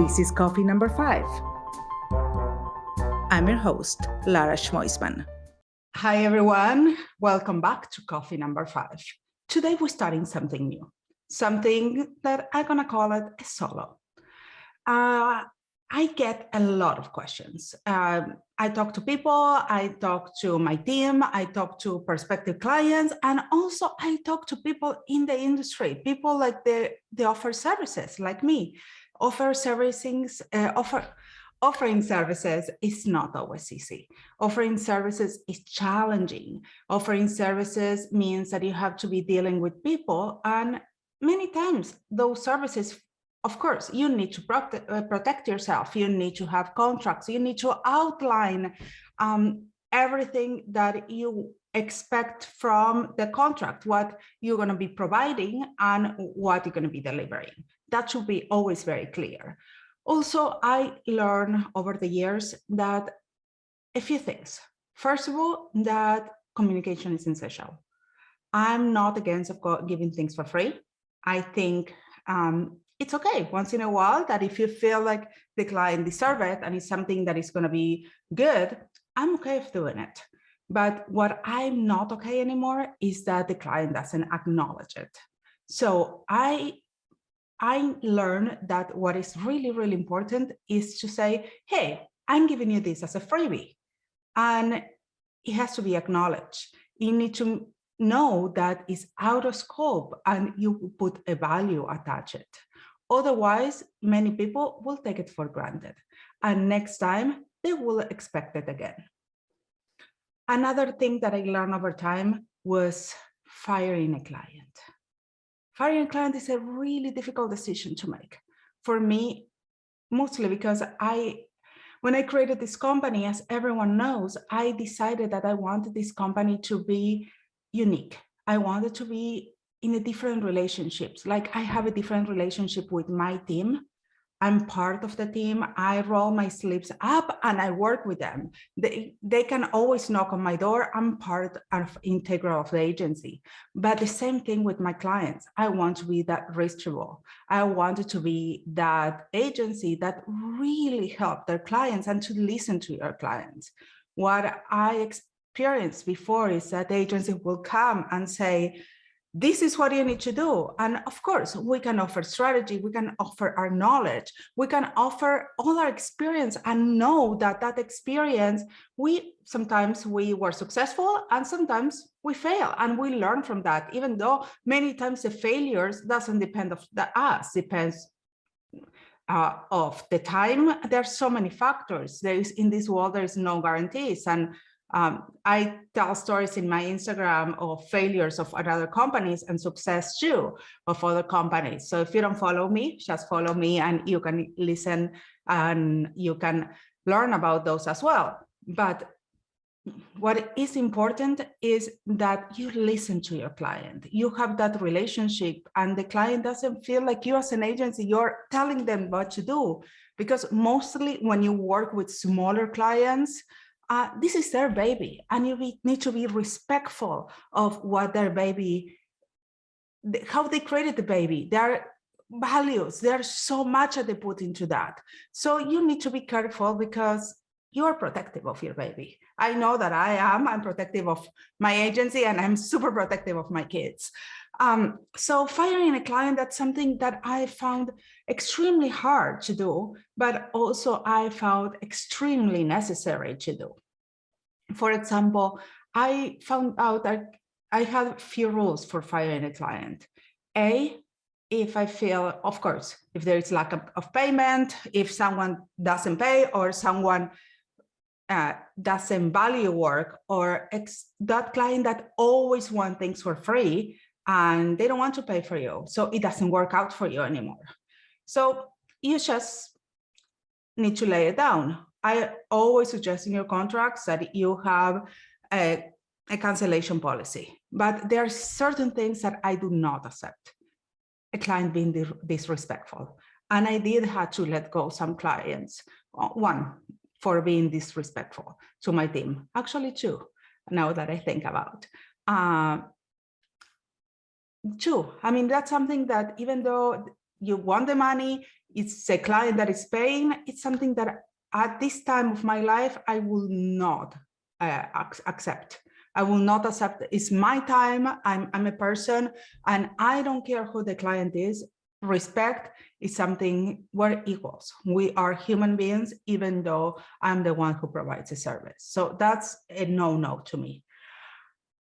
This is coffee number 5. I'm your host, Lara Schmoisman. Hi, everyone. Welcome back to coffee number 5. Today, we're starting something new, something that I'm going to call it a solo. I get a lot of questions. I talk to people, I talk to my team, I talk to prospective clients, and also I talk to people in the industry, people like they offer services like me. Offering services is not always easy. Offering services is challenging. Offering services means that you have to be dealing with people, and many times those services, of course, you need to protect yourself. You need to have contracts. You need to outline everything that you expect from the contract, what you're going to be providing and what you're going to be delivering. That should be always very clear. Also, I learned over the years that a few things. First of all, that communication is essential. I'm not against giving things for free. I think it's okay once in a while that if you feel like the client deserves it and it's something that is going to be good, I'm okay with doing it. But what I'm not okay anymore is that the client doesn't acknowledge it. So I learned that what is really, really important is to say, hey, I'm giving you this as a freebie. And it has to be acknowledged. You need to know that it's out of scope and you put a value attached it. Otherwise, many people will take it for granted. And next time, they will expect it again. Another thing that I learned over time was firing a client. Firing a client is a really difficult decision to make. For me, mostly because when I created this company, as everyone knows, I decided that I wanted this company to be unique. I wanted to be in a different relationships. Like I have a different relationship with my team. I'm part of the team. I roll my sleeves up and I work with them. They can always knock on my door. I'm part of integral of the agency. But the same thing with my clients. I want to be that reachable. I wanted to be that agency that really help their clients and to listen to your clients. What I experienced before is that the agency will come and say, this is what you need to do. And of course, we can offer strategy, we can offer our knowledge, we can offer all our experience and know that that experience, sometimes we were successful and sometimes we fail and we learn from that, even though many times the failures doesn't depend of us, depends of the time. There are so many factors. In this world, there is no guarantees. And I tell stories in my Instagram of failures of other companies and success too of other companies. So if you don't follow me, just follow me and you can listen and you can learn about those as well. But what is important is that you listen to your client. You have that relationship and the client doesn't feel like you as an agency, you're telling them what to do. Because mostly when you work with smaller clients, this is their baby, and you need to be respectful of what their baby, how they created the baby, their values. There's so much that they put into that. So you need to be careful because you are protective of your baby. I know that I'm protective of my agency and I'm super protective of my kids. So firing a client, that's something that I found extremely hard to do, but also I found extremely necessary to do. For example, I found out that I had a few rules for firing a client. If I feel, of course, if there is lack of payment, if someone doesn't pay or someone doesn't value work, or that client that always wants things for free and they don't want to pay for you, so it doesn't work out for you anymore. So you just need to lay it down. I always suggest in your contracts that you have a cancellation policy, but there are certain things that I do not accept. A client being disrespectful. And I did have to let go some clients. One, for being disrespectful to my team. Actually, two, now that I think about. Two, I mean, that's something that even though you want the money, it's a client that is paying, it's something that at this time of my life, I will not accept. I will not accept. It's my time. I'm a person, and I don't care who the client is. Respect is something, we're equals. We are human beings, even though I'm the one who provides a service. So that's a no-no to me.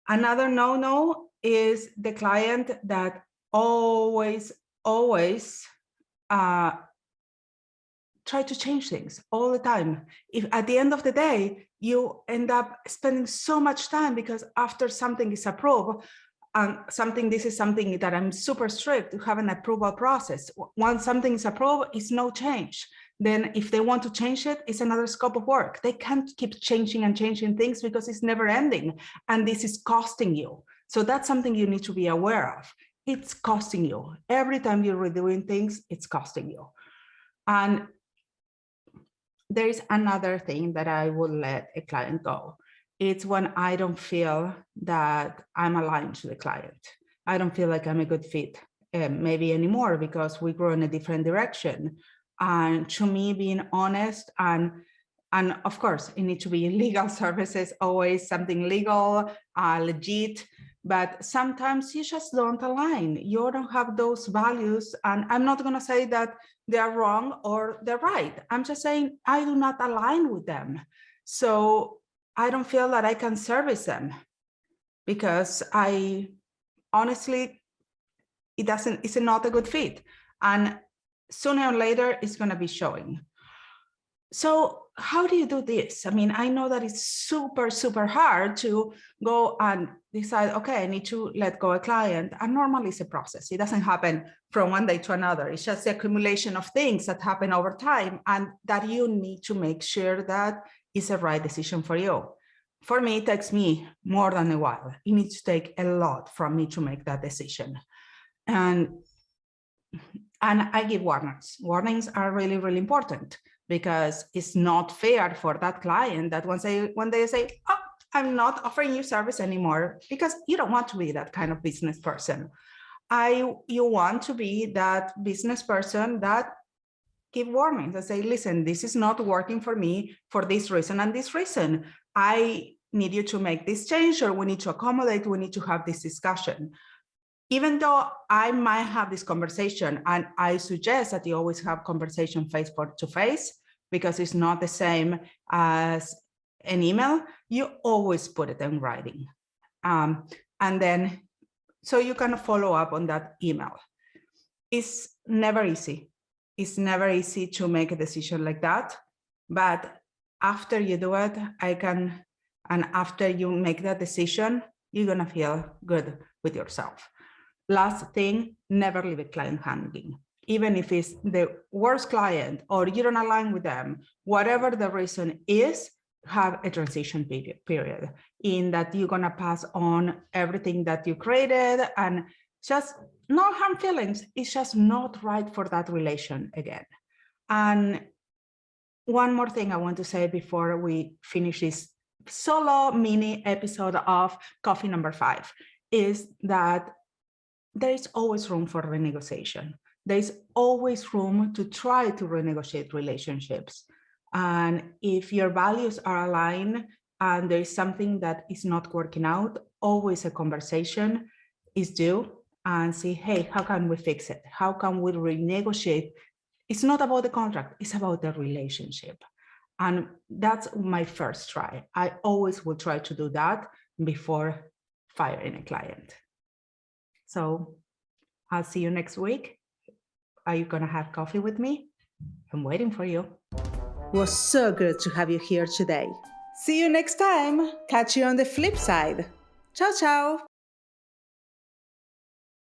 Another no-no is the client that always try to change things all the time. If at the end of the day, you end up spending so much time because after something is approved, and this is something that I'm super strict to have an approval process. Once something is approved, it's no change. Then if they want to change it, it's another scope of work. They can't keep changing and changing things because it's never ending. And this is costing you. So that's something you need to be aware of. It's costing you. Every time you're redoing things, it's costing you. And there is another thing that I will let a client go. It's when I don't feel that I'm aligned to the client. I don't feel like I'm a good fit maybe anymore because we grow in a different direction. And to me, being honest and of course, it needs to be legal services, always something legal, legit, but sometimes you just don't align. You don't have those values. And I'm not going to say that they're wrong or they're right. I'm just saying I do not align with them. So I don't feel that I can service them because honestly, it's not a good fit. And sooner or later, it's going to be showing. So how do you do this? I mean, I know that it's super, super hard to go and decide, okay, I need to let go a client. And normally it's a process. It doesn't happen from one day to another. It's just the accumulation of things that happen over time and that you need to make sure that it's the right decision for you. For me, it takes me more than a while. It needs to take a lot from me to make that decision. And I give warnings. Warnings are really, really important because it's not fair for that client that when they say, oh, I'm not offering you service anymore, because you don't want to be that kind of business person. You want to be that business person that give warnings and say, listen, this is not working for me for this reason and this reason. I need you to make this change, or we need to accommodate, we need to have this discussion. Even though I might have this conversation, and I suggest that you always have conversation face to face, because it's not the same as an email, you always put it in writing. And then, so you can follow up on that email. It's never easy. It's never easy to make a decision like that. But after you do it, and after you make that decision, you're gonna feel good with yourself. Last thing, never leave a client hanging. Even if it's the worst client or you don't align with them, whatever the reason is, have a transition period in that you're gonna pass on everything that you created and just no harm feelings. It's just not right for that relation again. And one more thing I want to say before we finish this solo mini episode of Coffee Number 5 is that there is always room for renegotiation. There is always room to try to renegotiate relationships. And if your values are aligned and there is something that is not working out, always a conversation is due and say, hey, how can we fix it? How can we renegotiate? It's not about the contract, it's about the relationship. And that's my first try. I always will try to do that before firing a client. So I'll see you next week. Are you going to have coffee with me? I'm waiting for you. It was so good to have you here today. See you next time. Catch you on the flip side. Ciao, ciao.